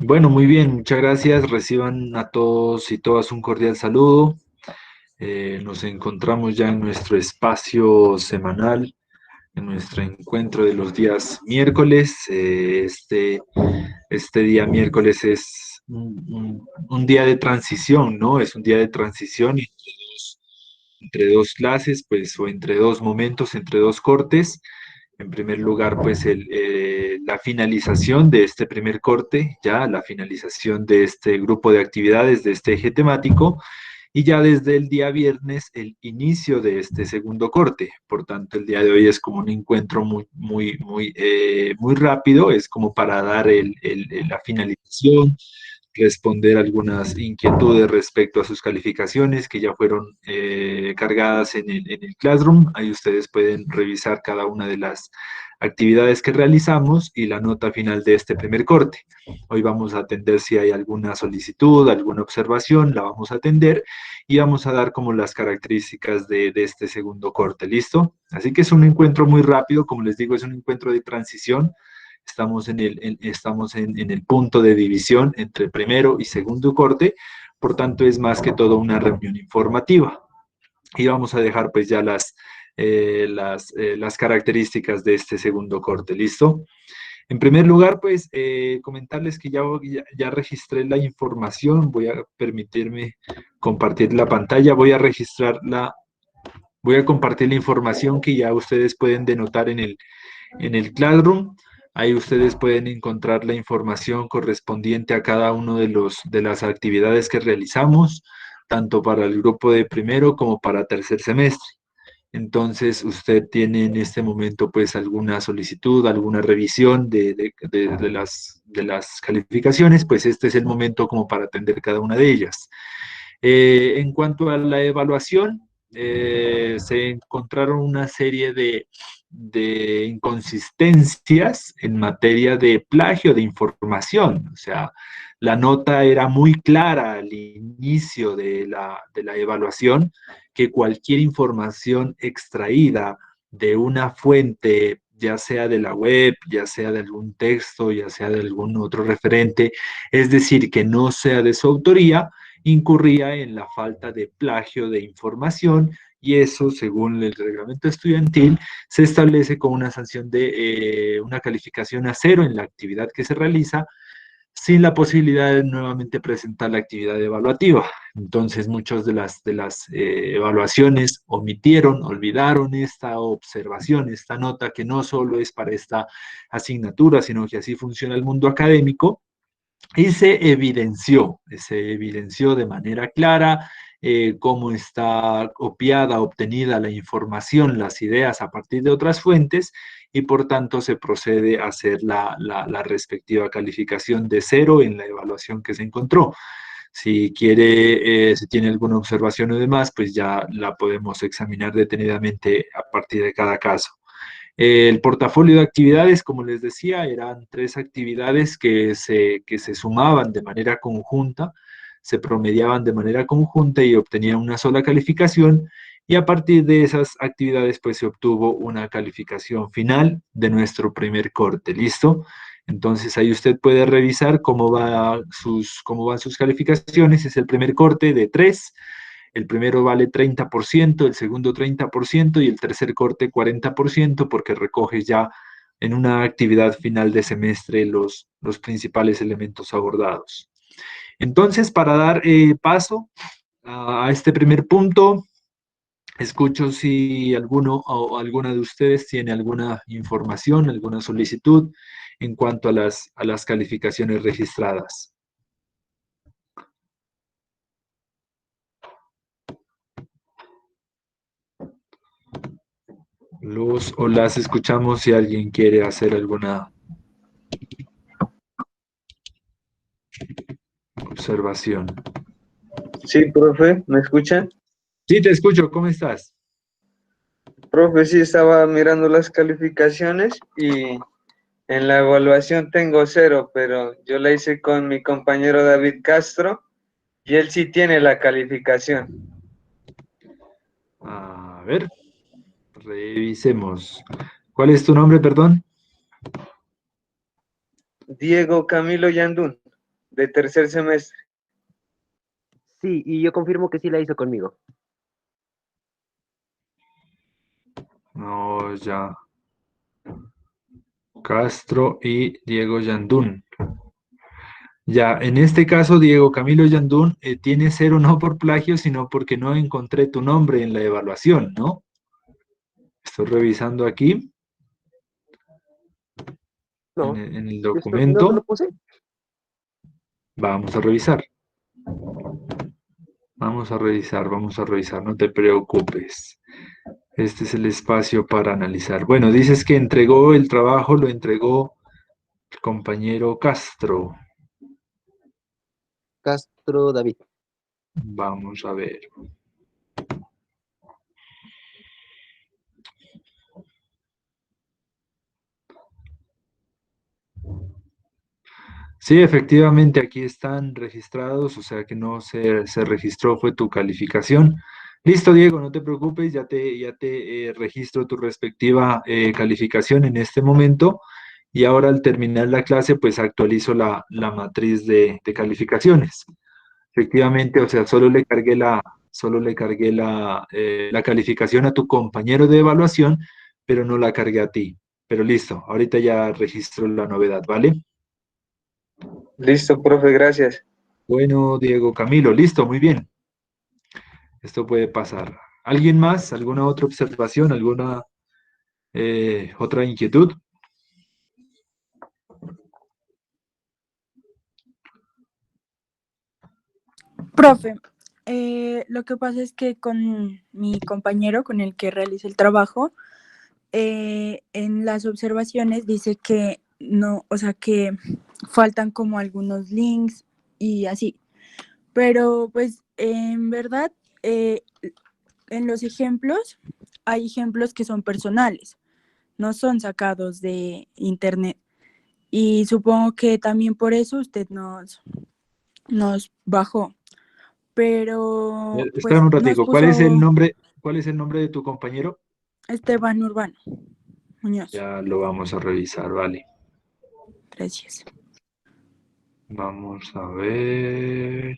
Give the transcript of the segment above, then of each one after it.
Bueno, muy bien, muchas gracias. Reciban a todos y todas un cordial saludo. Nos encontramos ya en nuestro espacio semanal, en nuestro encuentro de los días miércoles. Este día miércoles es un día de transición, ¿no? Es un día de transición entre dos clases, pues, o entre dos momentos, entre dos cortes. En primer lugar, pues la finalización de este primer corte, ya la finalización de este grupo de actividades, de este eje temático, y ya desde el día viernes el inicio de este segundo corte. Por tanto, el día de hoy es como un encuentro muy rápido, es como para dar la finalización, responder algunas inquietudes respecto a sus calificaciones que ya fueron cargadas en el Classroom. Ahí ustedes pueden revisar cada una de las actividades que realizamos y la nota final de este primer corte. Hoy vamos a atender si hay alguna solicitud, alguna observación, la vamos a atender y vamos a dar como las características de este segundo corte. ¿Listo? Así que es un encuentro muy rápido, como les digo, es un encuentro de transición. Estamos en el punto de división entre primero y segundo corte, por tanto es más que todo una reunión informativa. Y vamos a dejar pues ya las características de este segundo corte, ¿listo? En primer lugar, pues comentarles que ya registré la información, voy a permitirme compartir la pantalla, voy a compartir la información que ya ustedes pueden denotar en el Classroom. Ahí ustedes pueden encontrar la información correspondiente a cada uno de las actividades que realizamos, tanto para el grupo de primero como para tercer semestre. Entonces, usted tiene en este momento pues alguna solicitud, alguna revisión de las calificaciones, pues este es el momento como para atender cada una de ellas. En cuanto a la evaluación, se encontraron una serie de inconsistencias en materia de plagio de información. O sea, la nota era muy clara al inicio de la evaluación que cualquier información extraída de una fuente, ya sea de la web, ya sea de algún texto, ya sea de algún otro referente, es decir, que no sea de su autoría, incurría en la falta de plagio de información y eso, según el reglamento estudiantil, se establece con una sanción de una calificación a cero en la actividad que se realiza sin la posibilidad de nuevamente presentar la actividad evaluativa. Entonces, muchas de las evaluaciones olvidaron esta observación, esta nota que no solo es para esta asignatura, sino que así funciona el mundo académico y se evidenció de manera clara cómo está copiada, obtenida la información, las ideas a partir de otras fuentes y por tanto se procede a hacer la respectiva calificación de cero en la evaluación que se encontró. Si tiene alguna observación o demás, pues ya la podemos examinar detenidamente a partir de cada caso. El portafolio de actividades, como les decía, eran 3 actividades que se sumaban de manera conjunta, se promediaban de manera conjunta y obtenían una sola calificación. Y a partir de esas actividades, pues se obtuvo una calificación final de nuestro primer corte. ¿Listo? Entonces ahí usted puede revisar cómo van sus calificaciones. Es el primer corte de 3. El primero vale 30%, el segundo 30% y el tercer corte 40% porque recoge ya en una actividad final de semestre los principales elementos abordados. Entonces, para dar paso a este primer punto, escucho si alguno o alguna de ustedes tiene alguna información, alguna solicitud en cuanto a las calificaciones registradas. Los o las escuchamos si alguien quiere hacer alguna observación. Sí, profe, ¿me escuchan? Sí, te escucho, ¿cómo estás? Profe, sí, estaba mirando las calificaciones y en la evaluación tengo cero, pero yo la hice con mi compañero David Castro y él sí tiene la calificación. A ver, revisemos. ¿Cuál es tu nombre, perdón? Diego Camilo Yandún. de tercer semestre. Sí, y yo confirmo que sí la hizo conmigo. No, ya. Castro y Diego Yandún. Ya, en este caso, Diego Camilo Yandún tiene cero no por plagio, sino porque no encontré tu nombre en la evaluación, ¿no? Estoy revisando aquí No, en el no se lo documento. puse. Vamos a revisar. Vamos a revisar, no te preocupes. Este es el espacio para analizar. Bueno, dices que entregó el trabajo, lo entregó el compañero Castro. Castro David. Vamos a ver. Sí, efectivamente, aquí están registrados, o sea que no se registró, fue tu calificación. Listo, Diego, no te preocupes, ya te registro tu respectiva calificación en este momento y ahora al terminar la clase, pues actualizo la matriz de calificaciones. Efectivamente, o sea, solo le cargué la calificación a tu compañero de evaluación, pero no la cargué a ti. Pero listo, ahorita ya registro la novedad, ¿vale? Listo, profe, gracias. Bueno, Diego Camilo, listo, muy bien. Esto puede pasar. ¿Alguien más? ¿Alguna otra observación? ¿Alguna otra inquietud? Profe, lo que pasa es que con mi compañero con el que realicé el trabajo, en las observaciones dice que no, o sea, que faltan como algunos links y así. Pero pues en verdad, en los ejemplos, hay ejemplos que son personales, no son sacados de internet. Y supongo que también por eso usted nos bajó. Pero Espérame pues un nos ratico, puso cuál es el nombre de tu compañero? Esteban Urbano Muñoz. Ya lo vamos a revisar, vale. Gracias. Vamos a ver.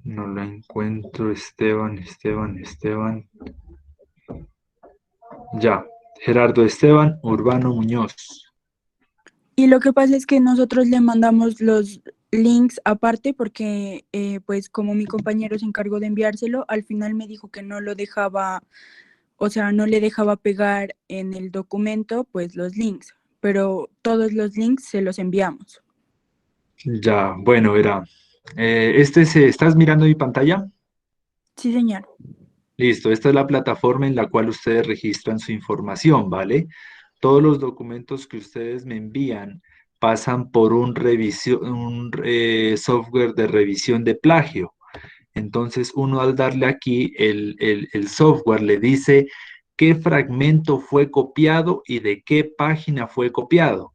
No lo encuentro, Esteban. Ya, Gerardo Esteban Urbano Muñoz. Y lo que pasa es que nosotros le mandamos los links aparte porque pues como mi compañero se encargó de enviárselo, al final me dijo que no lo dejaba, o sea, no le dejaba pegar en el documento pues los links, pero todos los links se los enviamos. Ya, bueno, verá. ¿Estás mirando mi pantalla? Sí, señor. Listo, esta es la plataforma en la cual ustedes registran su información, ¿vale? Todos los documentos que ustedes me envían pasan por un software de revisión de plagio. Entonces, uno al darle aquí el software le dice qué fragmento fue copiado y de qué página fue copiado.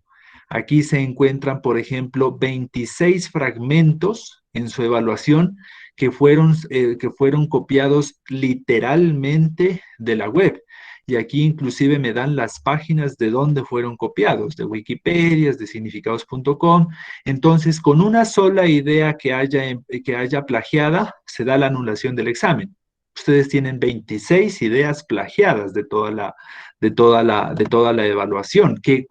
Aquí se encuentran, por ejemplo, 26 fragmentos en su evaluación que fueron copiados literalmente de la web. Y aquí inclusive me dan las páginas de dónde fueron copiados, de Wikipedia, de significados.com. Entonces, con una sola idea que haya plagiada, se da la anulación del examen. Ustedes tienen 26 ideas plagiadas de toda la evaluación, que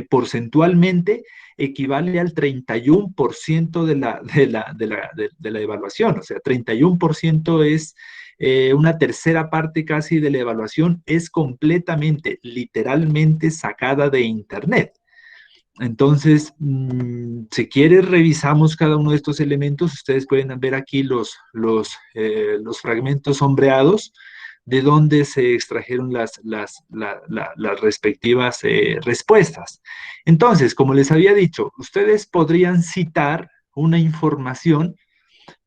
porcentualmente equivale al 31% de la evaluación. O sea, 31% es una tercera parte casi de la evaluación, es completamente, literalmente sacada de Internet. Entonces, si quieres, revisamos cada uno de estos elementos. Ustedes pueden ver aquí los fragmentos sombreados de donde se extrajeron las respectivas respuestas. Entonces, como les había dicho, ustedes podrían citar una información,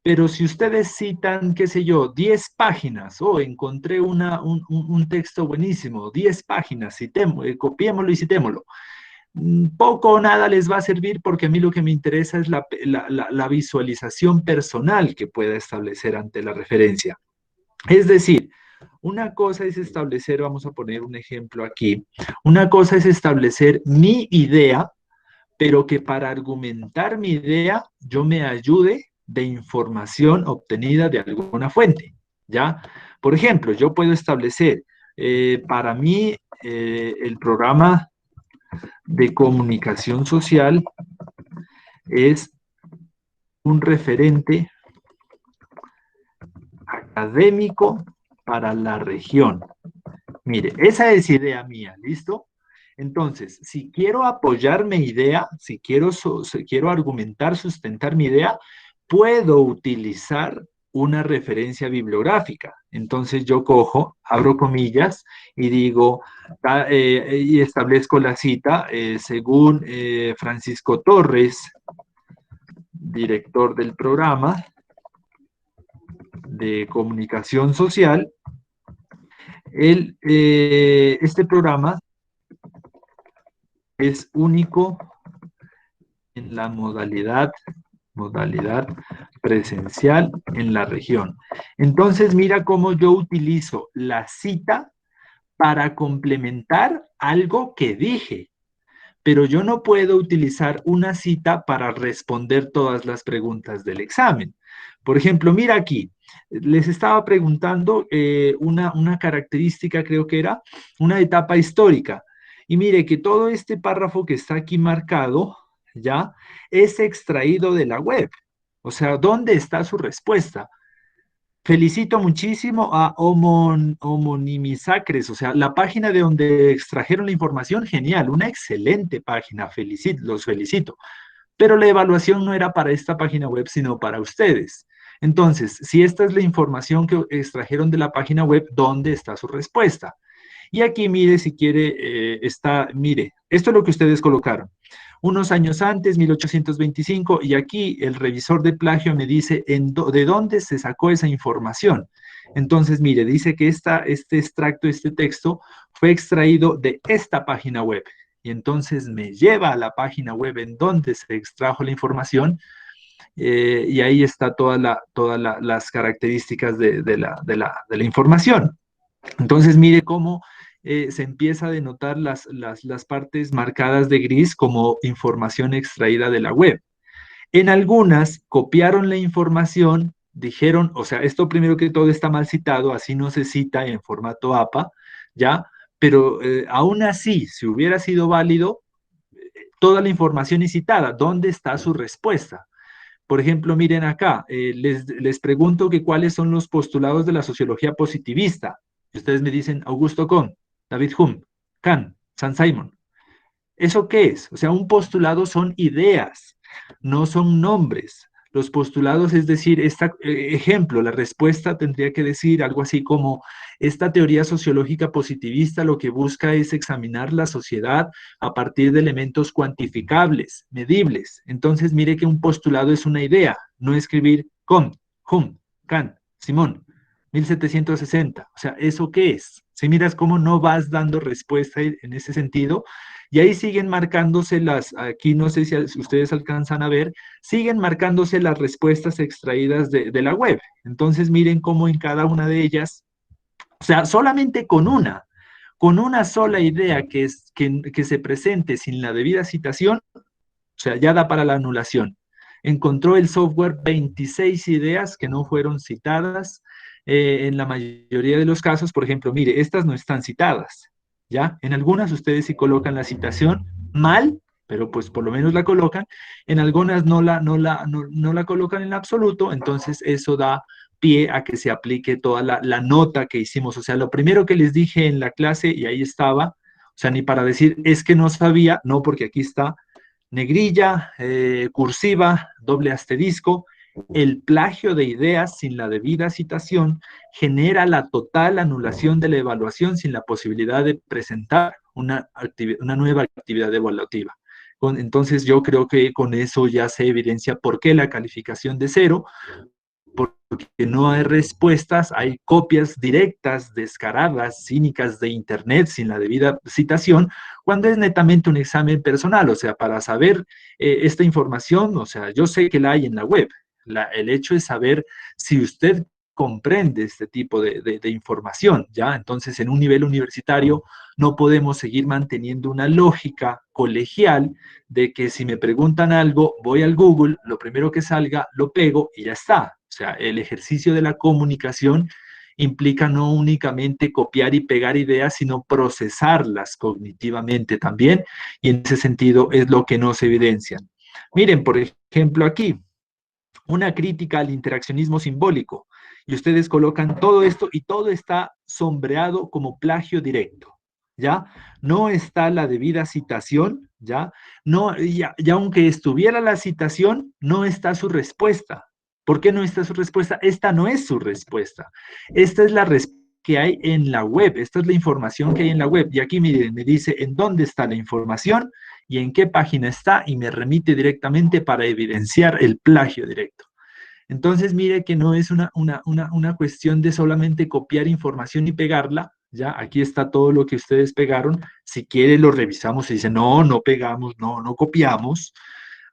pero si ustedes citan, qué sé yo, 10 páginas, encontré un texto buenísimo, 10 páginas, copiémoslo y citémoslo, poco o nada les va a servir porque a mí lo que me interesa es la visualización personal que pueda establecer ante la referencia. Es decir, una cosa es establecer, vamos a poner un ejemplo aquí, una cosa es establecer mi idea pero que para argumentar mi idea yo me ayude de información obtenida de alguna fuente, ¿ya? Por ejemplo, yo puedo establecer, para mí, el programa de comunicación social es un referente académico para la región. Mire, esa es idea mía, ¿listo? Entonces, si quiero apoyar mi idea, si quiero argumentar, sustentar mi idea, puedo utilizar una referencia bibliográfica. Entonces yo cojo, abro comillas y digo, y establezco la cita, según Francisco Torres, director del programa de comunicación social, este programa es único en la modalidad presencial en la región. Entonces, mira cómo yo utilizo la cita para complementar algo que dije, pero yo no puedo utilizar una cita para responder todas las preguntas del examen. Por ejemplo, mira aquí, les estaba preguntando una característica, creo que era una etapa histórica. Y mire que todo este párrafo que está aquí marcado, ¿ya? Es extraído de la web. O sea, ¿dónde está su respuesta? Felicito muchísimo a Homonimizacres, o sea, la página de donde extrajeron la información, genial, una excelente página, los felicito. Pero la evaluación no era para esta página web, sino para ustedes. Entonces, si esta es la información que extrajeron de la página web, ¿dónde está su respuesta? Y aquí, mire, si quiere, mire, esto es lo que ustedes colocaron. Unos años antes, 1825, y aquí el revisor de plagio me dice de dónde se sacó esa información. Entonces, mire, dice que este extracto, este texto, fue extraído de esta página web. Y entonces me lleva a la página web en donde se extrajo la información, y ahí está todas las características de la información. Entonces, mire cómo se empieza a denotar las partes marcadas de gris como información extraída de la web. En algunas copiaron la información, dijeron, o sea, esto primero que todo está mal citado, así no se cita en formato APA, ¿ya? Pero aún así, si hubiera sido válido, toda la información es citada. ¿Dónde está su respuesta? Por ejemplo, miren acá, les pregunto que cuáles son los postulados de la sociología positivista. Y ustedes me dicen Augusto Comte, David Hume, Kant, Saint Simon. ¿Eso qué es? O sea, un postulado son ideas, no son nombres. Los postulados, es decir, ejemplo, la respuesta tendría que decir algo así como, esta teoría sociológica positivista lo que busca es examinar la sociedad a partir de elementos cuantificables, medibles. Entonces, mire que un postulado es una idea, no escribir Comte, Hume, Kant, Simón, 1760. O sea, ¿eso qué es? Si miras cómo no vas dando respuesta en ese sentido, y ahí siguen marcándose aquí no sé si ustedes alcanzan a ver, siguen marcándose las respuestas extraídas de la web. Entonces miren cómo en cada una de ellas, o sea, solamente con una sola idea que se presente sin la debida citación, o sea, ya da para la anulación. Encontró el software 26 ideas que no fueron citadas. En la mayoría de los casos, por ejemplo, mire, estas no están citadas, ¿ya? En algunas ustedes sí colocan la citación mal, pero pues por lo menos la colocan. En algunas no la colocan en absoluto, entonces eso da pie a que se aplique toda la nota que hicimos. O sea, lo primero que les dije en la clase, y ahí estaba, o sea, ni para decir, es que no sabía, no, porque aquí está, negrilla, cursiva, doble asterisco. El plagio de ideas sin la debida citación genera la total anulación de la evaluación sin la posibilidad de presentar una nueva actividad evaluativa. Entonces yo creo que con eso ya se evidencia por qué la calificación de 0, porque no hay respuestas, hay copias directas, descaradas, cínicas de internet sin la debida citación, cuando es netamente un examen personal. O sea, para saber esta información, o sea, yo sé que la hay en la web. El hecho es saber si usted comprende este tipo de información, ¿ya? Entonces, en un nivel universitario no podemos seguir manteniendo una lógica colegial de que si me preguntan algo, voy al Google, lo primero que salga, lo pego y ya está. O sea, el ejercicio de la comunicación implica no únicamente copiar y pegar ideas, sino procesarlas cognitivamente también, y en ese sentido es lo que nos evidencian. Miren, por ejemplo, aquí, una crítica al interaccionismo simbólico, y ustedes colocan todo esto y todo está sombreado como plagio directo, ¿ya? No está la debida citación, ¿ya? No, y aunque estuviera la citación, no está su respuesta. ¿Por qué no está su respuesta? Esta no es su respuesta. Esta es la respuesta que hay en la web, esta es la información que hay en la web. Y aquí miren, me dice en dónde está la información y en qué página está y me remite directamente para evidenciar el plagio directo. Entonces, mire que no es una cuestión de solamente copiar información y pegarla, ¿ya? Aquí está todo lo que ustedes pegaron. Si quiere, lo revisamos y dice, no, no pegamos, no, no copiamos.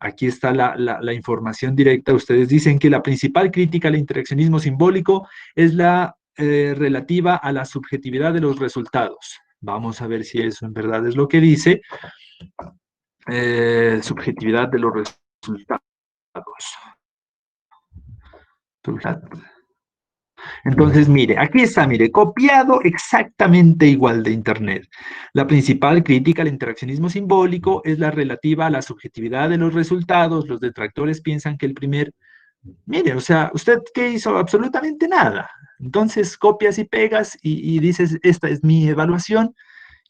Aquí está la información directa. Ustedes dicen que la principal crítica al interaccionismo simbólico es la relativa a la subjetividad de los resultados. Vamos a ver si eso en verdad es lo que dice. Subjetividad de los resultados. Entonces, mire, aquí está, mire, copiado exactamente igual de Internet. La principal crítica al interaccionismo simbólico es la relativa a la subjetividad de los resultados. Los detractores piensan que el primer... Mire, o sea, ¿usted qué hizo? Absolutamente nada. Entonces, copias y pegas y dices, esta es mi evaluación.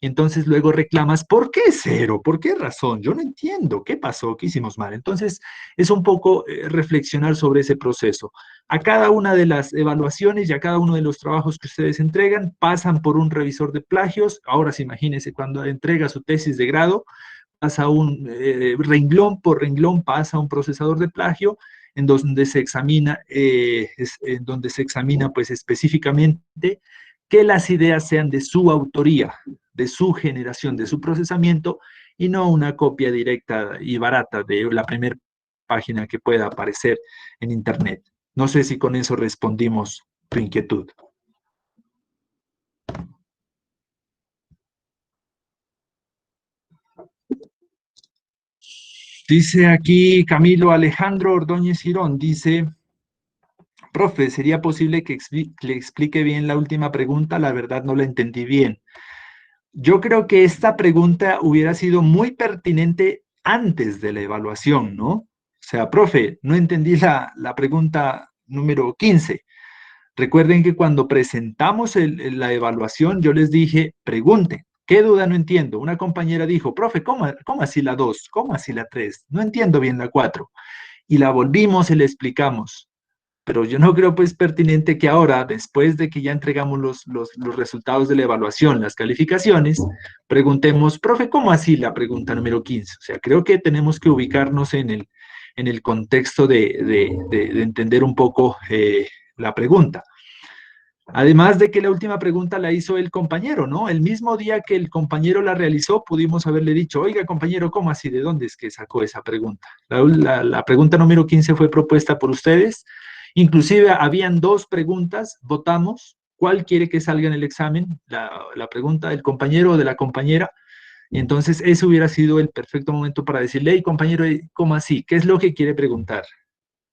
Y entonces luego reclamas, ¿por qué cero? ¿Por qué razón? Yo no entiendo, ¿qué pasó? ¿Qué hicimos mal? Entonces, es un poco reflexionar sobre ese proceso. A cada una de las evaluaciones y a cada uno de los trabajos que ustedes entregan, pasan por un revisor de plagios. Ahora, se imagínense, cuando entrega su tesis de grado, pasa un renglón por renglón, pasa un procesador de plagio en donde se examina, en donde se examina pues específicamente que las ideas sean de su autoría, de su generación, de su procesamiento, y no una copia directa y barata de la primera página que pueda aparecer en Internet. No sé si con eso respondimos tu inquietud. Dice aquí Camilo Alejandro Ordóñez Girón, dice, profe, ¿sería posible que le explique bien la última pregunta? La verdad no la entendí bien. Yo creo que esta pregunta hubiera sido muy pertinente antes de la evaluación, ¿no? O sea, profe, no entendí la pregunta número 15. Recuerden que cuando presentamos la evaluación, yo les dije, pregunten, ¿qué duda no entiendo? Una compañera dijo, profe, ¿cómo así la 2? ¿Cómo así la 3? No entiendo bien la 4. Y la volvimos y le explicamos. Pero yo no creo pues pertinente que ahora, después de que ya entregamos los resultados de la evaluación, las calificaciones, preguntemos, profe, ¿cómo así la pregunta número 15? O sea, creo que tenemos que ubicarnos en el contexto de entender un poco la pregunta. Además de que la última pregunta la hizo el compañero, ¿no? El mismo día que el compañero la realizó, pudimos haberle dicho, oiga, compañero, ¿cómo así? ¿De dónde es que sacó esa pregunta? La pregunta número 15 fue propuesta por ustedes. Inclusive habían dos preguntas, votamos, ¿cuál quiere que salga en el examen? La pregunta del compañero o de la compañera. Y entonces ese hubiera sido el perfecto momento para decirle, hey, compañero, ¿cómo así? ¿Qué es lo que quiere preguntar?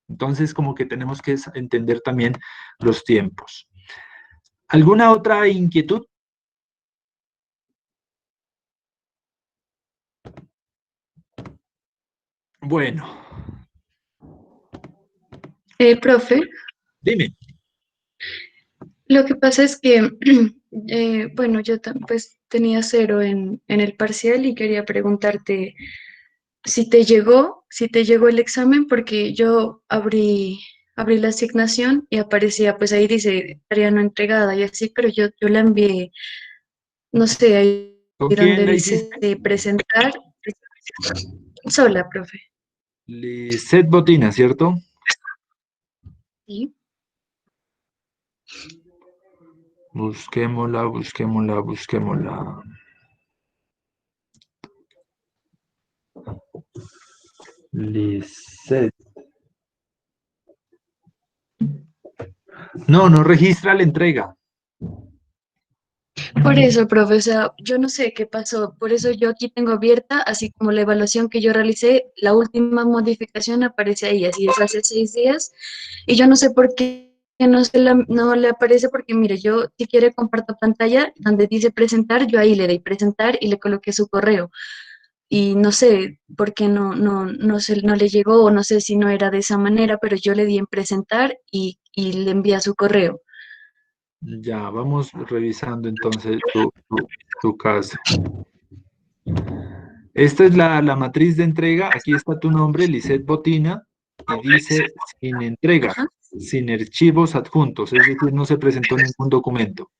Entonces, como que tenemos que entender también los tiempos. ¿Alguna otra inquietud? Bueno, Profe, dime. lo que pasa es que, bueno, yo pues tenía 0 en el parcial y quería preguntarte si te llegó el examen, porque yo abrí la asignación y aparecía, pues ahí dice tarea no entregada y así, pero yo la envié, no sé, ahí ¿Con quién donde la dice hiciste? presentar, sola, profe. Lisette Botina, ¿cierto? Sí. Busquémosla, busquémosla, busquémosla. Lisette. No, no registra la entrega. Por eso, profe, o sea, yo no sé qué pasó, por eso yo aquí tengo abierta, así como la evaluación que yo realicé, la última modificación aparece ahí, así es hace 6 días, y yo no sé por qué no le aparece, porque mire, yo si quiere comparto pantalla donde dice presentar, yo ahí le doy presentar y le coloqué su correo, y no sé por qué no le llegó, o no sé si no era de esa manera, pero yo le di en presentar y le envía su correo. Ya, vamos revisando entonces tu caso. Esta es la matriz de entrega. Aquí está tu nombre, Lisette Botina, y dice sin entrega, Ajá, sin archivos adjuntos, es decir, no se presentó ningún documento.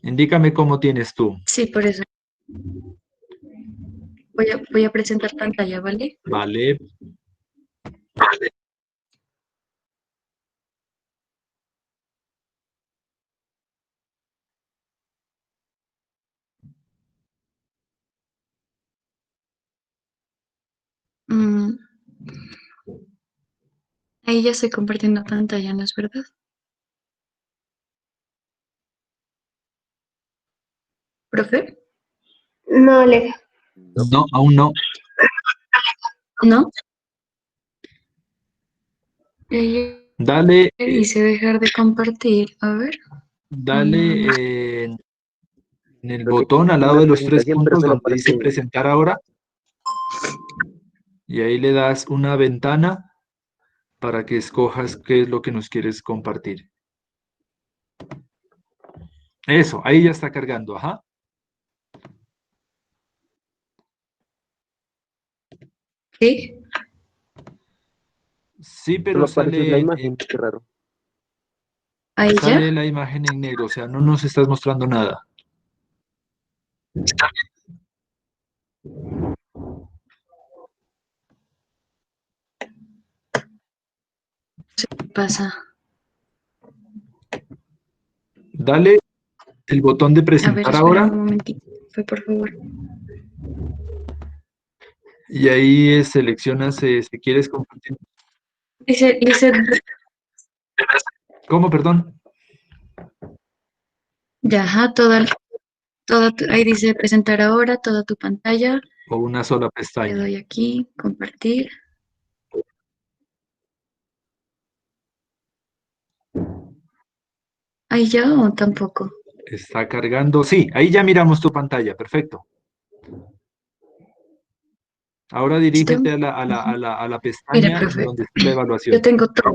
Indícame cómo tienes tú. sí, por eso. Voy a presentar pantalla, ¿vale? Vale. Mm, ahí ya estoy compartiendo pantalla, ¿no es verdad? ¿Profe? No, Aleja. No, aún no. ¿No? Ahí Dale, dice dejar de compartir. A ver. dale en el Profe, botón al tengo lado una de los tres presentación, pero puntos solo donde para dice que... presentar ahora. Y ahí le das una ventana para que escojas qué es lo que nos quieres compartir. Eso, ahí ya está cargando, ajá. ¿Sí? Sí, pero Solo aparece la sale, imagen, qué raro. Ahí ya. sale la imagen en negro, o sea, no nos estás mostrando nada. ¿Qué pasa? Dale el botón de A ver, presentar espérame ahora un momentito. Fue, por favor. y ahí seleccionas si quieres compartir. Dice, ¿Cómo, perdón? ya, ajá, ahí dice presentar ahora, toda tu pantalla. O una sola Le pestaña. doy aquí, compartir. Ahí ya o tampoco. Está cargando. Sí, ahí ya miramos tu pantalla, perfecto. Ahora ¿Listo? dirígete Ujú. a la Mire, pestaña en profe, donde está la yo evaluación. tengo todo.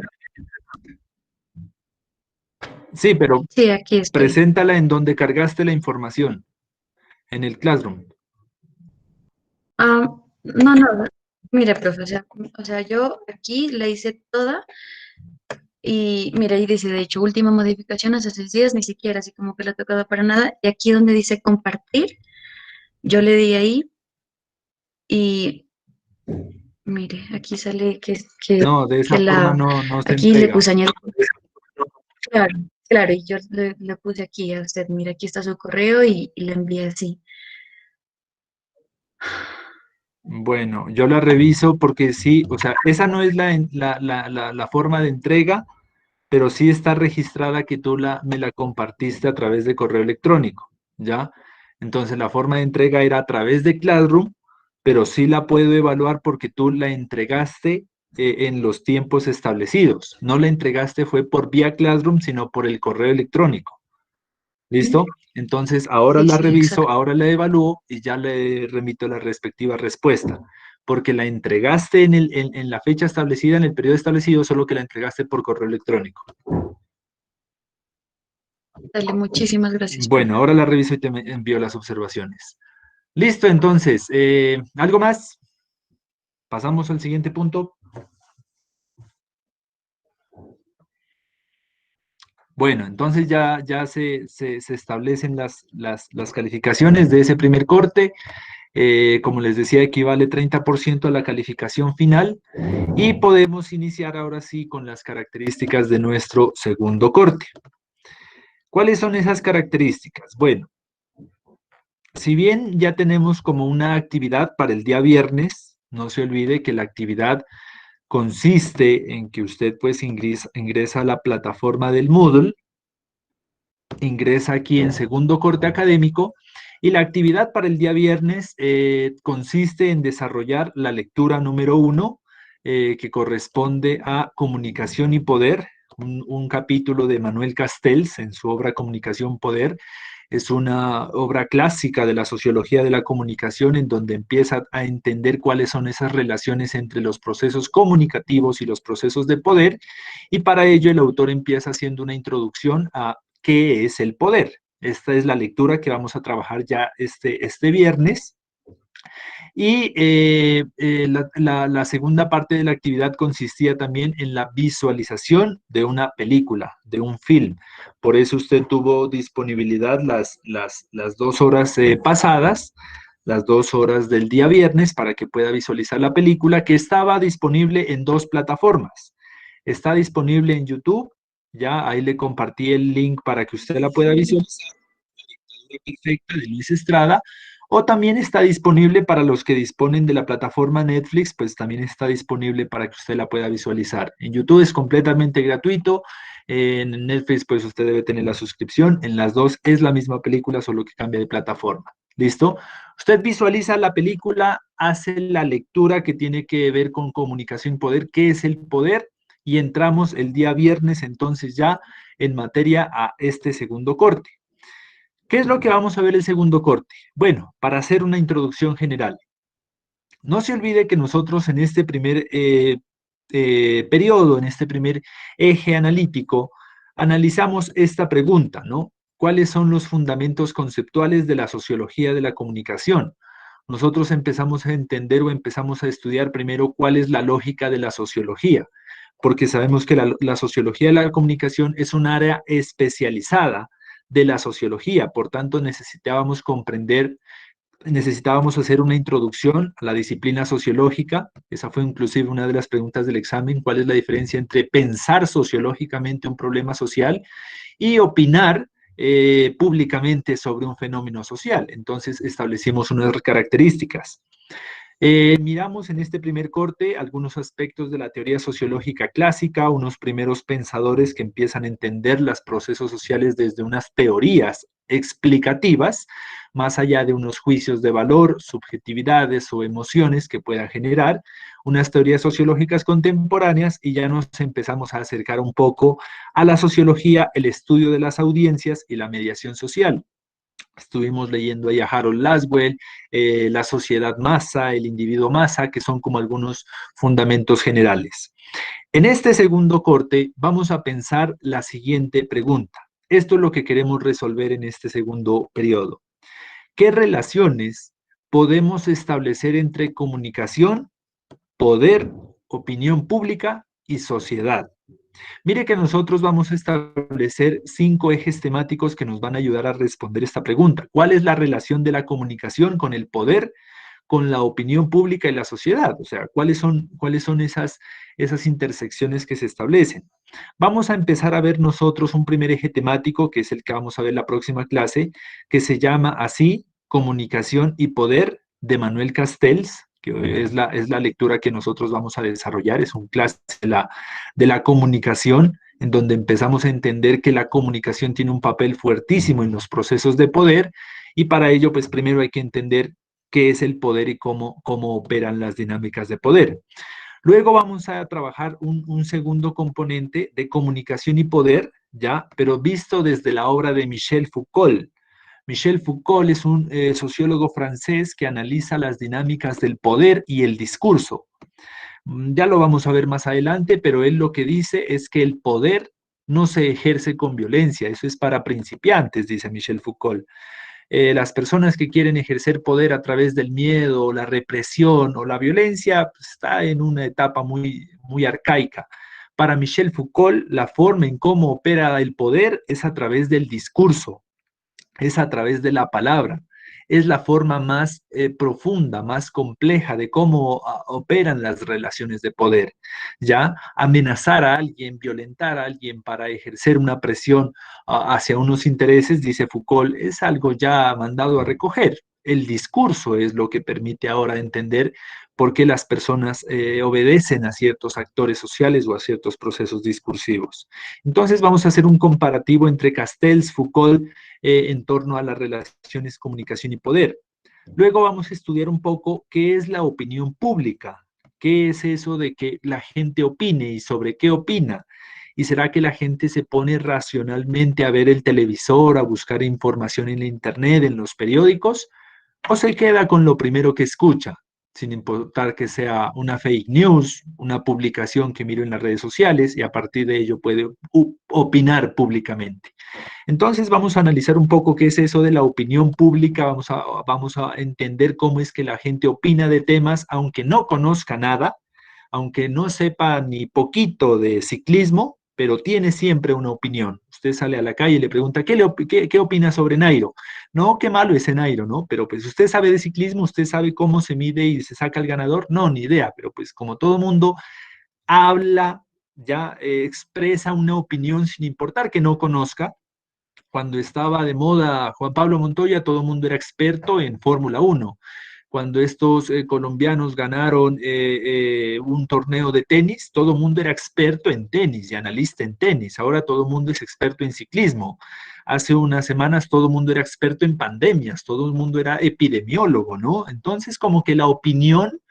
Sí, pero Sí, aquí estoy. preséntala en donde cargaste la información, en el Classroom. Ah, no. Mire, profe, o sea, yo aquí la hice toda y mira, ahí dice, de hecho, última modificación hace 6 días, ni siquiera así como que la tocaba para nada. Y aquí donde dice compartir, yo le di ahí y mire, aquí sale No, de esa que forma no se aquí le entrega. puse añadir. Claro, claro, y yo le puse aquí a usted, mira, aquí está su correo y le envié así. Bueno, yo la reviso porque sí, o sea, esa no es la forma de entrega, pero sí está registrada que tú me la compartiste a través de correo electrónico, ¿ya? Entonces la forma de entrega era a través de Classroom, pero sí la puedo evaluar porque tú la entregaste en los tiempos establecidos. No la entregaste fue por vía Classroom, sino por el correo electrónico. ¿Listo? Entonces, ahora Sí, la sí, reviso, exacto. ahora la evalúo y ya le remito la respectiva respuesta. Porque la entregaste en la fecha establecida, en el periodo establecido, solo que la entregaste por correo electrónico. Dale, muchísimas gracias, Bueno, profe. ahora la reviso y te envío las observaciones. Listo, entonces, ¿algo más? Pasamos al siguiente punto. Bueno, entonces ya se establecen las calificaciones de ese primer corte. Como les decía, equivale 30% a la calificación final y podemos iniciar ahora sí con las características de nuestro segundo corte. ¿Cuáles son esas características? Bueno, si bien ya tenemos como una actividad para el día viernes, no se olvide que la actividad consiste en que usted pues ingresa a la plataforma del Moodle, ingresa aquí en segundo corte académico y la actividad para el día viernes consiste en desarrollar la lectura número 1 que corresponde a Comunicación y Poder, un capítulo de Manuel Castells en su obra Comunicación Poder. Es una obra clásica de la sociología de la comunicación en donde empieza a entender cuáles son esas relaciones entre los procesos comunicativos y los procesos de poder, y para ello el autor empieza haciendo una introducción a qué es el poder. Esta es la lectura que vamos a trabajar ya este viernes. Y la segunda parte de la actividad consistía también en la visualización de una película, de un film. Por eso usted tuvo disponibilidad las 2 horas pasadas, las 2 horas del día viernes, para que pueda visualizar la película, que estaba disponible en 2 plataformas. Está disponible en YouTube, ya ahí le compartí el link para que usted la pueda visualizar, La dictadura perfecta de Luis Estrada. O también está disponible para los que disponen de la plataforma Netflix, pues también está disponible para que usted la pueda visualizar. En YouTube es completamente gratuito, en Netflix pues usted debe tener la suscripción, en las dos es la misma película, solo que cambia de plataforma. ¿Listo? Usted visualiza la película, hace la lectura que tiene que ver con comunicación y poder, qué es el poder, y entramos el día viernes entonces ya en materia a este segundo corte. ¿Qué es lo que vamos a ver el segundo corte? Bueno, para hacer una introducción general. No se olvide que nosotros en este primer periodo, en este primer eje analítico, analizamos esta pregunta, ¿no? ¿Cuáles son los fundamentos conceptuales de la sociología de la comunicación? Nosotros empezamos a entender o empezamos a estudiar primero cuál es la lógica de la sociología, porque sabemos que la sociología de la comunicación es un área especializada de la sociología, por tanto necesitábamos hacer una introducción a la disciplina sociológica. Esa fue inclusive una de las preguntas del examen: ¿cuál es la diferencia entre pensar sociológicamente un problema social y opinar públicamente sobre un fenómeno social? Entonces establecimos unas características. Miramos en este primer corte algunos aspectos de la teoría sociológica clásica, unos primeros pensadores que empiezan a entender los procesos sociales desde unas teorías explicativas, más allá de unos juicios de valor, subjetividades o emociones que puedan generar, unas teorías sociológicas contemporáneas, y ya nos empezamos a acercar un poco a la sociología, el estudio de las audiencias y la mediación social. Estuvimos leyendo ahí a Harold Laswell, la sociedad masa, el individuo masa, que son como algunos fundamentos generales. En este segundo corte vamos a pensar la siguiente pregunta. Esto es lo que queremos resolver en este segundo periodo. ¿Qué relaciones podemos establecer entre comunicación, poder, opinión pública y sociedad? Mire que nosotros vamos a establecer 5 ejes temáticos que nos van a ayudar a responder esta pregunta. ¿Cuál es la relación de la comunicación con el poder, con la opinión pública y la sociedad? O sea, ¿cuáles son esas intersecciones que se establecen? Vamos a empezar a ver nosotros un primer eje temático, que es el que vamos a ver la próxima clase, que se llama así: Comunicación y Poder, de Manuel Castells, que es la lectura que nosotros vamos a desarrollar. Es un clase de la comunicación, en donde empezamos a entender que la comunicación tiene un papel fuertísimo en los procesos de poder, y para ello, pues primero hay que entender qué es el poder y cómo operan las dinámicas de poder. Luego vamos a trabajar un segundo componente de comunicación y poder, ya, pero visto desde la obra de Michel Foucault. Michel Foucault es un sociólogo francés que analiza las dinámicas del poder y el discurso. Ya lo vamos a ver más adelante, pero él lo que dice es que el poder no se ejerce con violencia, eso es para principiantes, dice Michel Foucault. Las personas que quieren ejercer poder a través del miedo, la represión o la violencia, pues, está en una etapa muy, muy arcaica. Para Michel Foucault, la forma en cómo opera el poder es a través del discurso, es a través de la palabra. Es la forma más profunda, más compleja de cómo operan las relaciones de poder. ¿Ya? Amenazar a alguien, violentar a alguien para ejercer una presión hacia unos intereses, dice Foucault, es algo ya mandado a recoger. el discurso es lo que permite ahora entender por qué las personas obedecen a ciertos actores sociales o a ciertos procesos discursivos. Entonces vamos a hacer un comparativo entre Castells, Foucault, en torno a las relaciones comunicación y poder. Luego vamos a estudiar un poco qué es la opinión pública, qué es eso de que la gente opine y sobre qué opina. ¿Y será que la gente se pone racionalmente a ver el televisor, a buscar información en la internet, en los periódicos? ¿O se queda con lo primero que escucha, sin importar que sea una fake news, una publicación que miro en las redes sociales y a partir de ello puede opinar públicamente? Entonces vamos a analizar un poco qué es eso de la opinión pública, vamos a entender cómo es que la gente opina de temas, aunque no conozca nada, aunque no sepa ni poquito de ciclismo, pero tiene siempre una opinión. Usted sale a la calle y le pregunta, ¿qué opina sobre Nairo? No, qué malo ese Nairo, ¿no? Pero pues usted sabe de ciclismo, usted sabe cómo se mide y se saca el ganador. No, ni idea, pero pues como todo mundo habla, ya expresa una opinión sin importar que no conozca. Cuando estaba de moda Juan Pablo Montoya, todo el mundo era experto en Fórmula 1. Cuando estos colombianos ganaron un torneo de tenis, todo el mundo era experto en tenis y analista en tenis. Ahora todo el mundo es experto en ciclismo. Hace unas semanas todo el mundo era experto en pandemias, todo el mundo era epidemiólogo, ¿no? Entonces, como que la opinión,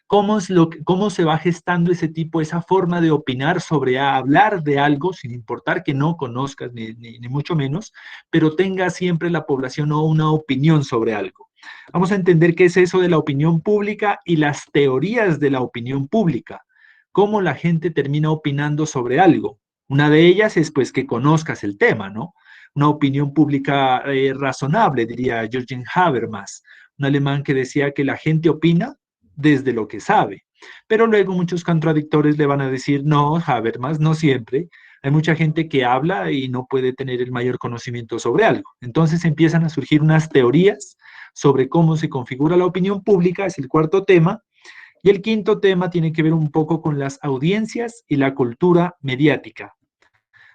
cómo se va gestando ese tipo, esa forma de opinar sobre hablar de algo, sin importar que no conozcas ni mucho menos, pero tenga siempre la población o una opinión sobre algo. Vamos a entender qué es eso de la opinión pública y las teorías de la opinión pública, cómo la gente termina opinando sobre algo. Una de ellas es pues que conozcas el tema, ¿no? Una opinión pública razonable, diría Jürgen Habermas, un alemán que decía que la gente opina desde lo que sabe. Pero luego muchos contradictores le van a decir, no, Habermas, no siempre. Hay mucha gente que habla y no puede tener el mayor conocimiento sobre algo. Entonces empiezan a surgir unas teorías sobre cómo se configura la opinión pública, es el cuarto tema. Y el quinto tema tiene que ver un poco con las audiencias y la cultura mediática.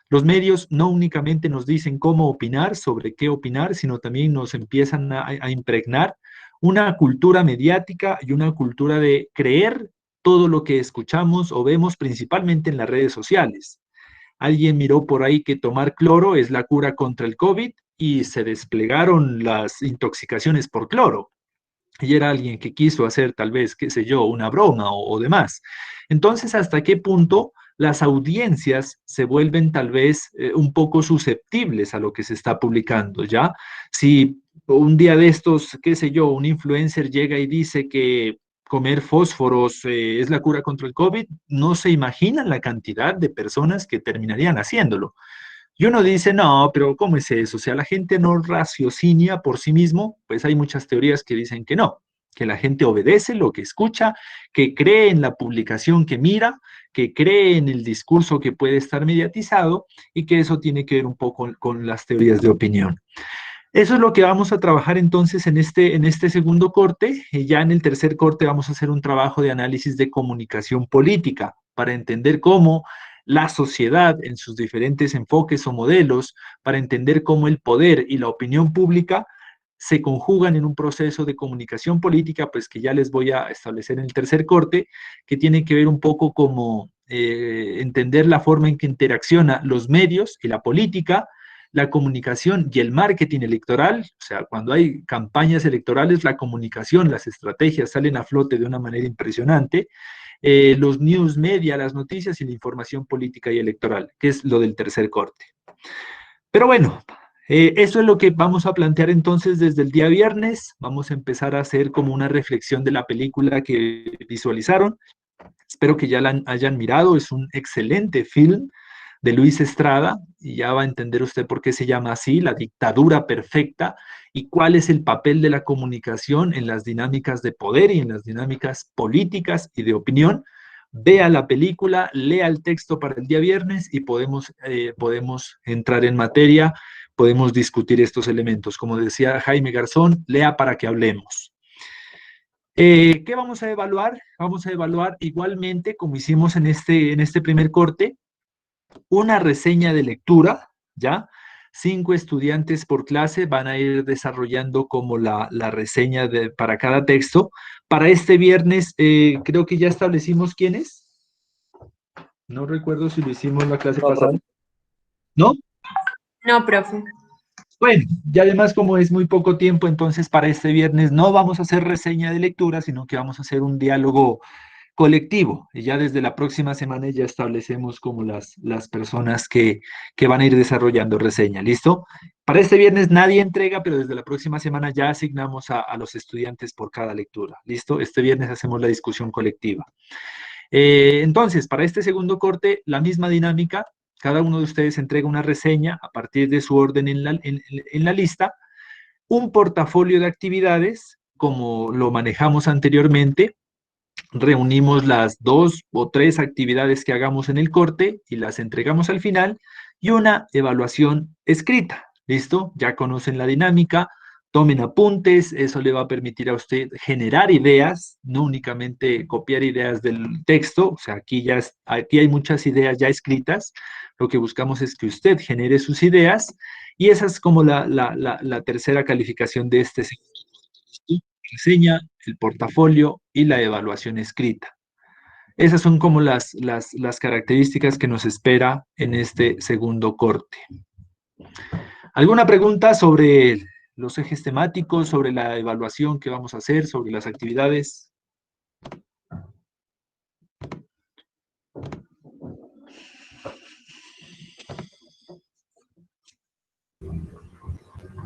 Los medios no únicamente nos dicen cómo opinar, sobre qué opinar, sino también nos empiezan a impregnar una cultura mediática y una cultura de creer todo lo que escuchamos o vemos principalmente en las redes sociales. Alguien miró por ahí que tomar cloro es la cura contra el COVID y se desplegaron las intoxicaciones por cloro. Y era alguien que quiso hacer tal vez, qué sé yo, una broma o demás. Entonces, ¿hasta qué punto las audiencias se vuelven tal vez un poco susceptibles a lo que se está publicando, ¿ya? Si un día de estos, qué sé yo, un influencer llega y dice que comer fósforos es la cura contra el COVID, no se imaginan la cantidad de personas que terminarían haciéndolo. Y uno dice, no, pero ¿cómo es eso? O sea, la gente no raciocinia por sí mismo, pues hay muchas teorías que dicen que no, que la gente obedece lo que escucha, que cree en la publicación que mira, que cree en el discurso que puede estar mediatizado y que eso tiene que ver un poco con las teorías de opinión. Eso es lo que vamos a trabajar entonces en este segundo corte. Y ya en el tercer corte vamos a hacer un trabajo de análisis de comunicación política para entender cómo la sociedad en sus diferentes enfoques o modelos, para entender cómo el poder y la opinión pública se conjugan en un proceso de comunicación política, pues que ya les voy a establecer en el tercer corte, que tiene que ver un poco como entender la forma en que interacciona los medios y la política, la comunicación y el marketing electoral. O sea, cuando hay campañas electorales, la comunicación, las estrategias salen a flote de una manera impresionante. Los news media, las noticias y la información política y electoral, que es lo del tercer corte. Pero bueno, eso es lo que vamos a plantear entonces desde el día viernes. Vamos a empezar a hacer como una reflexión de la película que visualizaron. Espero que ya la hayan mirado, es un excelente film de Luis Estrada, y ya va a entender usted por qué se llama así, La dictadura perfecta, y cuál es el papel de la comunicación en las dinámicas de poder y en las dinámicas políticas y de opinión. Vea la película, lea el texto para el día viernes y podemos entrar en materia, podemos discutir estos elementos. Como decía Jaime Garzón, lea para que hablemos. ¿Qué vamos a evaluar? Vamos a evaluar igualmente, como hicimos en este primer corte, una reseña de lectura, ¿ya? 5 estudiantes por clase van a ir desarrollando como la reseña para cada texto. Para este viernes, creo que ya establecimos quiénes. No recuerdo si lo hicimos la clase pasada. ¿No? No, profe. Bueno, y además como es muy poco tiempo, entonces para este viernes no vamos a hacer reseña de lectura, sino que vamos a hacer un diálogo colectivo. Y ya desde la próxima semana ya establecemos como las personas que van a ir desarrollando reseña. ¿Listo? Para este viernes nadie entrega, pero desde la próxima semana ya asignamos a los estudiantes por cada lectura. ¿Listo? Este viernes hacemos la discusión colectiva. Entonces, para este segundo corte, la misma dinámica. Cada uno de ustedes entrega una reseña a partir de su orden en la lista, un portafolio de actividades, como lo manejamos anteriormente. Reunimos las 2 o 3 actividades que hagamos en el corte y las entregamos al final, y una evaluación escrita. ¿Listo? Ya conocen la dinámica. Tomen apuntes, eso le va a permitir a usted generar ideas, no únicamente copiar ideas del texto. O sea, aquí hay muchas ideas ya escritas. Lo que buscamos es que usted genere sus ideas, y esa es como la tercera calificación de este segundo. Reseña, el portafolio y la evaluación escrita. Esas son como las características que nos espera en este segundo corte. ¿Alguna pregunta sobre los ejes temáticos, sobre la evaluación que vamos a hacer, sobre las actividades?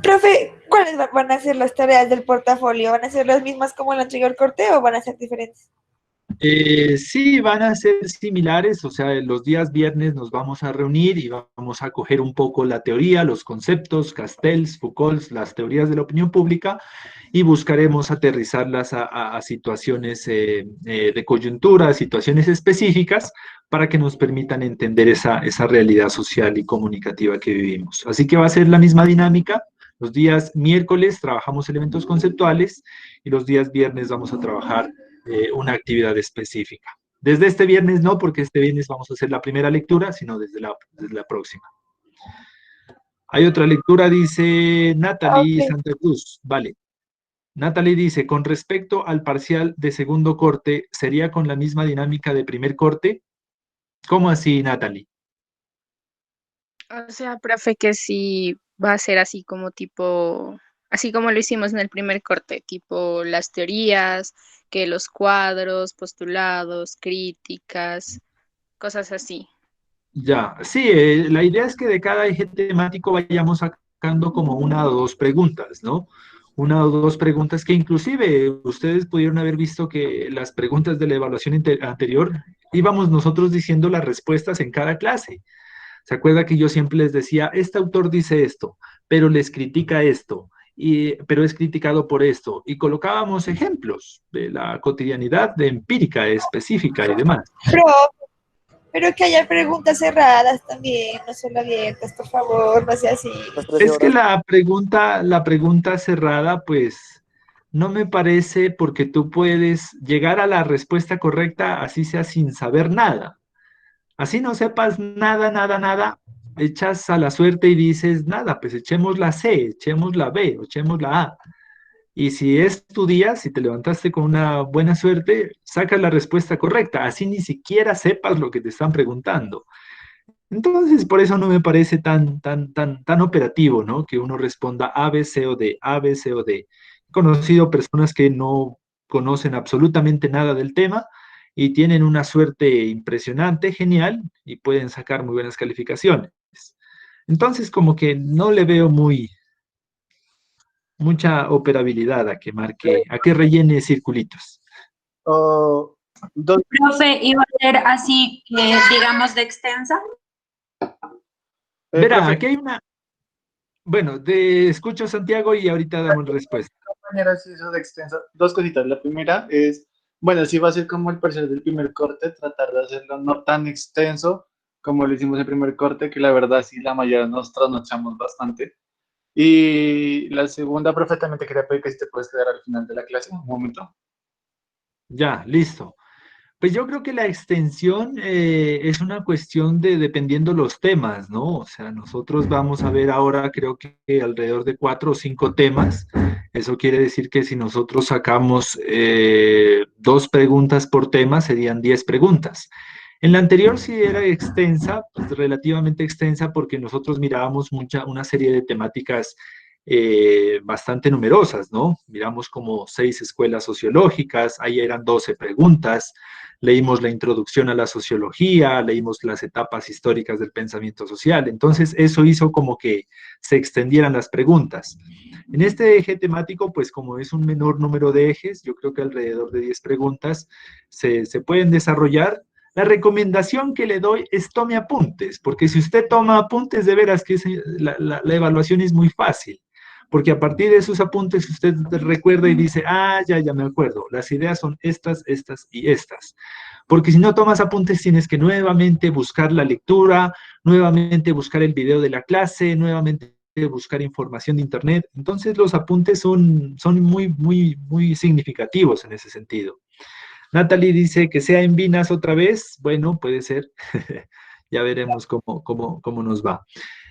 Profe, ¿cuáles van a ser las tareas del portafolio? ¿Van a ser las mismas como el anterior corte o van a ser diferentes? Sí, van a ser similares. O sea, los días viernes nos vamos a reunir y vamos a coger un poco la teoría, los conceptos, Castells, Foucault, las teorías de la opinión pública, y buscaremos aterrizarlas a situaciones de coyuntura, situaciones específicas, para que nos permitan entender esa realidad social y comunicativa que vivimos. Así que va a ser la misma dinámica. Los días miércoles trabajamos elementos conceptuales y los días viernes vamos a trabajar una actividad específica. Desde este viernes no, porque este viernes vamos a hacer la primera lectura, sino desde la próxima. Hay otra lectura, dice Natalie Ok. Santa Cruz. Vale. Natalie dice, con respecto al parcial de segundo corte, ¿sería con la misma dinámica de primer corte? ¿Cómo así, Natalie? O sea, profe, que sí va a ser así como tipo, así como lo hicimos en el primer corte, tipo las teorías, que los cuadros, postulados, críticas, cosas así. Ya, sí, la idea es que de cada eje temático vayamos sacando como una o dos preguntas, ¿no? Una o dos preguntas que inclusive ustedes pudieron haber visto que las preguntas de la evaluación anterior íbamos nosotros diciendo las respuestas en cada clase. ¿Se acuerda que yo siempre les decía, este autor dice esto, pero les critica esto, pero es criticado por esto? Y colocábamos ejemplos de la cotidianidad, de empírica, específica y demás. Pero que haya preguntas cerradas también, no solo abiertas, por favor, no sea así. Es que la pregunta cerrada, pues, no me parece, porque tú puedes llegar a la respuesta correcta, así sea sin saber nada. Así no sepas nada, nada, nada, echas a la suerte y dices, nada, pues echemos la C, echemos la B, o echemos la A. Y si es tu día, si te levantaste con una buena suerte, sacas la respuesta correcta, así ni siquiera sepas lo que te están preguntando. Entonces, por eso no me parece tan operativo, ¿no? Que uno responda A, B, C o D, A, B, C o D. He conocido personas que no conocen absolutamente nada del tema y tienen una suerte impresionante, genial, y pueden sacar muy buenas calificaciones. Entonces, como que no le veo mucha operabilidad a que marque, a que rellene circulitos. Profe, ¿iba a ser así, digamos, de extensa? Verá, Profe, aquí hay una... Bueno, te escucho, Santiago, y ahorita damos respuesta. compañera, sí, eso de extenso. Dos cositas. La primera es, bueno, sí va a ser como el parcial del primer corte, tratar de hacerlo no tan extenso como lo hicimos el primer corte, que la verdad sí, la mayoría nos trasnochamos bastante. Y la segunda, profe, también te quería pedir que si te puedes quedar al final de la clase, un momento. Ya, listo. Pues yo creo que la extensión es una cuestión de dependiendo los temas, ¿no? O sea, nosotros vamos a ver ahora creo que alrededor de 4 o 5 temas. Eso quiere decir que si nosotros sacamos 2 preguntas por tema, serían 10 preguntas. En la anterior sí era extensa, pues relativamente extensa, porque nosotros mirábamos una serie de temáticas bastante numerosas, ¿no? Miramos como 6 escuelas sociológicas, ahí eran 12 preguntas, leímos la introducción a la sociología, leímos las etapas históricas del pensamiento social, entonces eso hizo como que se extendieran las preguntas. En este eje temático, pues como es un menor número de ejes, yo creo que alrededor de 10 preguntas se pueden desarrollar. La recomendación que le doy es tome apuntes, porque si usted toma apuntes, de veras que la evaluación es muy fácil, porque a partir de esos apuntes usted recuerda y dice, ah, ya me acuerdo, las ideas son estas, estas y estas. Porque si no tomas apuntes tienes que nuevamente buscar la lectura, nuevamente buscar el video de la clase, nuevamente buscar información de internet. Entonces los apuntes son muy significativos en ese sentido. Natalie dice que sea en Vinas otra vez. Bueno, puede ser. Ya veremos cómo nos va.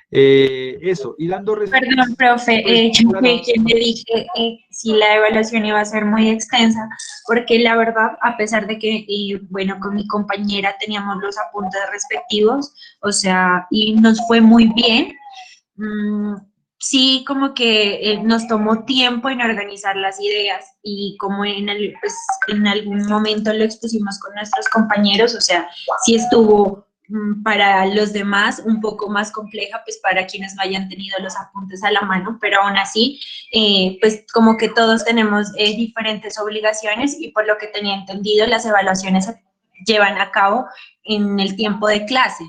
Eso, y dando Perdón, profe, yo fui quien le dije si la evaluación iba a ser muy extensa, porque la verdad, a pesar de que, bueno, con mi compañera teníamos los apuntes respectivos, o sea, y nos fue muy bien, sí como que nos tomó tiempo en organizar las ideas y como pues, en algún momento lo expusimos con nuestros compañeros, o sea, sí estuvo para los demás un poco más compleja, pues para quienes no hayan tenido los apuntes a la mano, pero aún así, pues como que todos tenemos diferentes obligaciones y por lo que tenía entendido, las evaluaciones se llevan a cabo en el tiempo de clase.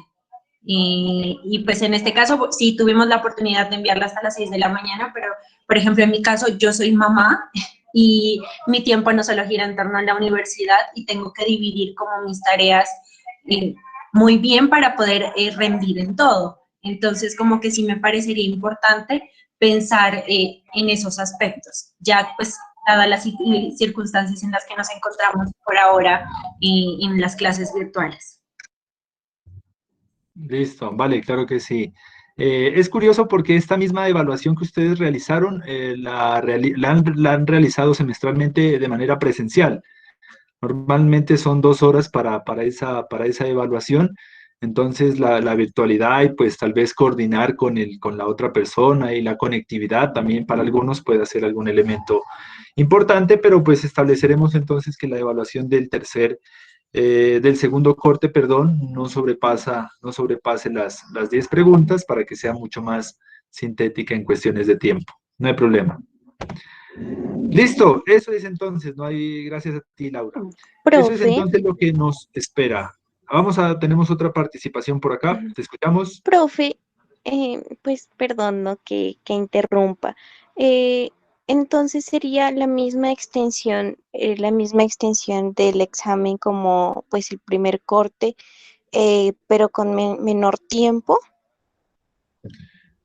Y pues en este caso sí tuvimos la oportunidad de enviarla hasta las 6 de la mañana, pero por ejemplo en mi caso yo soy mamá y mi tiempo no solo gira en torno a la universidad y tengo que dividir como mis tareas muy bien para poder rendir en todo. Entonces como que sí me parecería importante pensar en esos aspectos, ya pues dadas las circunstancias en las que nos encontramos por ahora en las clases virtuales. Listo, vale, claro que sí. Es curioso porque esta misma evaluación que ustedes realizaron, la han realizado semestralmente de manera presencial. Normalmente son 2 horas para esa evaluación, entonces la virtualidad y pues tal vez coordinar con la otra persona y la conectividad también para algunos puede ser algún elemento importante, pero pues estableceremos entonces que la evaluación del segundo corte, perdón, no sobrepase las 10 preguntas para que sea mucho más sintética en cuestiones de tiempo. No hay problema. Listo, eso es entonces, no hay, gracias a ti, Laura. Eso es Profe, entonces lo que nos espera. Tenemos otra participación por acá, ¿te escuchamos? profe, pues perdón, ¿no? que interrumpa. Eh, entonces sería la misma extensión del examen como pues el primer corte, pero con menor tiempo.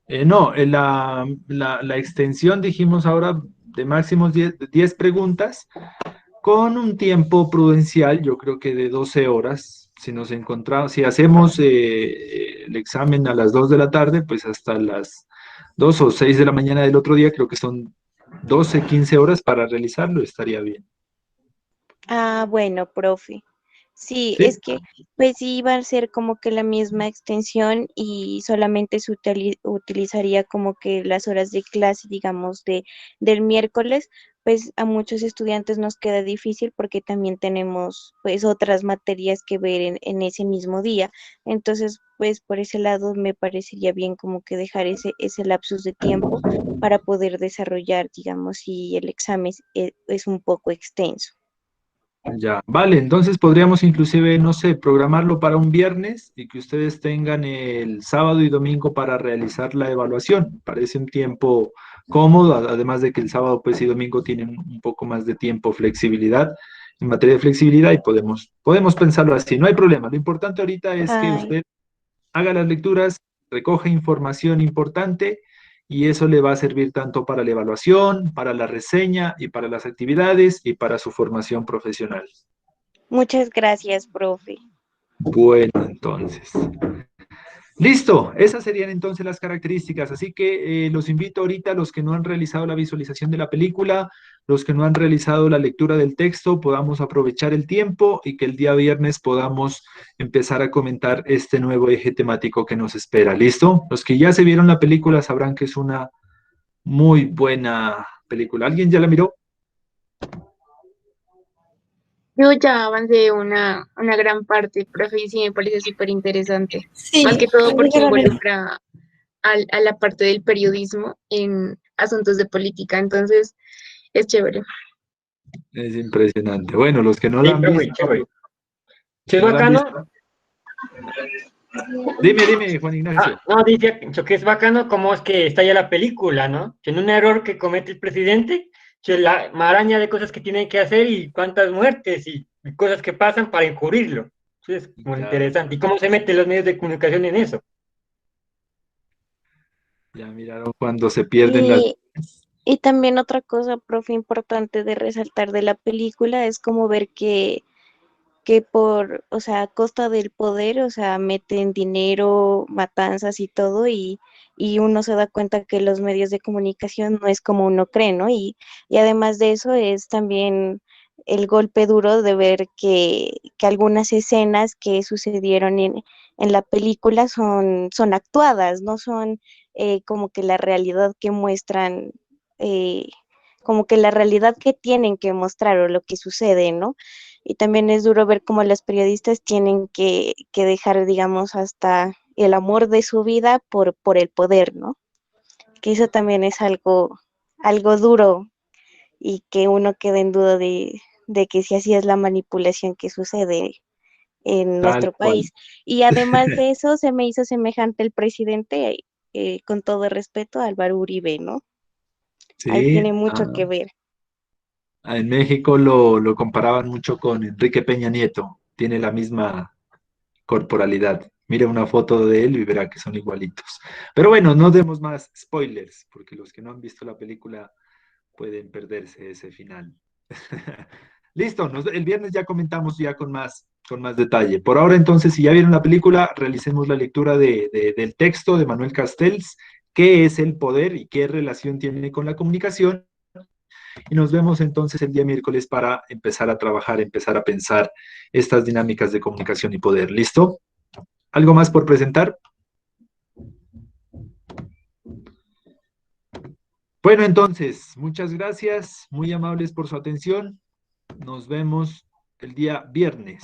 No, la extensión dijimos ahora de máximos 10 preguntas con un tiempo prudencial, yo creo que de 12 horas. Si hacemos el examen a las 2 de la tarde, pues hasta las 2 o 6 de la mañana del otro día, creo que son 12, 15 horas para realizarlo, estaría bien. Ah, bueno, profe. Sí, ¿Sí? es que pues sí iba a ser como que la misma extensión y solamente se utilizaría como que las horas de clase, digamos, del miércoles, pues a muchos estudiantes nos queda difícil porque también tenemos pues otras materias que ver en ese mismo día. Entonces, pues por ese lado me parecería bien como que dejar ese lapsus de tiempo para poder desarrollar, digamos, si el examen es un poco extenso. Ya, vale, entonces podríamos inclusive, no sé, programarlo para un viernes y que ustedes tengan el sábado y domingo para realizar la evaluación. Parece un tiempo cómodo, además de que el sábado pues y domingo tienen un poco más de tiempo, flexibilidad, en materia de flexibilidad y podemos pensarlo así, no hay problema. Lo importante ahorita es que Ay, usted haga las lecturas, recoja información importante y eso le va a servir tanto para la evaluación, para la reseña y para las actividades y para su formación profesional. Muchas gracias, profe. Bueno, entonces. Listo, esas serían entonces las características, así que los invito ahorita a los que no han realizado la visualización de la película, los que no han realizado la lectura del texto, podamos aprovechar el tiempo y que el día viernes podamos empezar a comentar este nuevo eje temático que nos espera. ¿Listo? Los que ya se vieron la película sabrán que es una muy buena película. ¿Alguien ya la miró? Yo ya avancé una gran parte, profe, y sí me parece súper interesante. Sí, Más que todo porque yo la miré. involucra a la parte del periodismo en asuntos de política, entonces es chévere. Es impresionante. Bueno, los que no la Sí, han profe, visto, chévere. Sí, es no la han bacano. visto. Dime, Juan Ignacio. No, dice que es bacano cómo es que estalla la película, ¿no? Que en un error que comete el presidente, que la maraña de cosas que tienen que hacer y cuántas muertes y cosas que pasan para encubrirlo. Eso es muy Claro, interesante. ¿Y cómo se meten los medios de comunicación en eso? ya miraron cuando se pierden las... Y también otra cosa, profe, importante de resaltar de la película es como ver que por, o sea, a costa del poder, o sea, meten dinero, matanzas y todo, y uno se da cuenta que los medios de comunicación no es como uno cree, ¿no? Y además de eso es también el golpe duro de ver que algunas escenas que sucedieron en la película son actuadas, no son como que la realidad que muestran, eh, como que la realidad que tienen que mostrar o lo que sucede, ¿no? Y también es duro ver cómo los periodistas tienen que dejar, digamos, hasta el amor de su vida por el poder, ¿no? Que eso también es algo duro y que uno queda en duda de que si así es la manipulación que sucede en Tal nuestro cual. país. Y además de eso, se me hizo semejante el presidente, con todo respeto, Álvaro Uribe, ¿no? Ahí Sí, tiene mucho que ver. en México lo comparaban mucho con Enrique Peña Nieto. Tiene la misma corporalidad. Mire una foto de él y verá que son igualitos. Pero bueno, no demos más spoilers, porque los que no han visto la película pueden perderse ese final. Listo, el viernes ya comentamos ya con más detalle. Por ahora entonces, si ya vieron la película, realicemos la lectura del texto de Manuel Castells, qué es el poder y qué relación tiene con la comunicación. Y nos vemos entonces el día miércoles para empezar a trabajar, empezar a pensar estas dinámicas de comunicación y poder. ¿Listo? ¿Algo más por presentar? Bueno, entonces, muchas gracias, muy amables por su atención. Nos vemos el día viernes.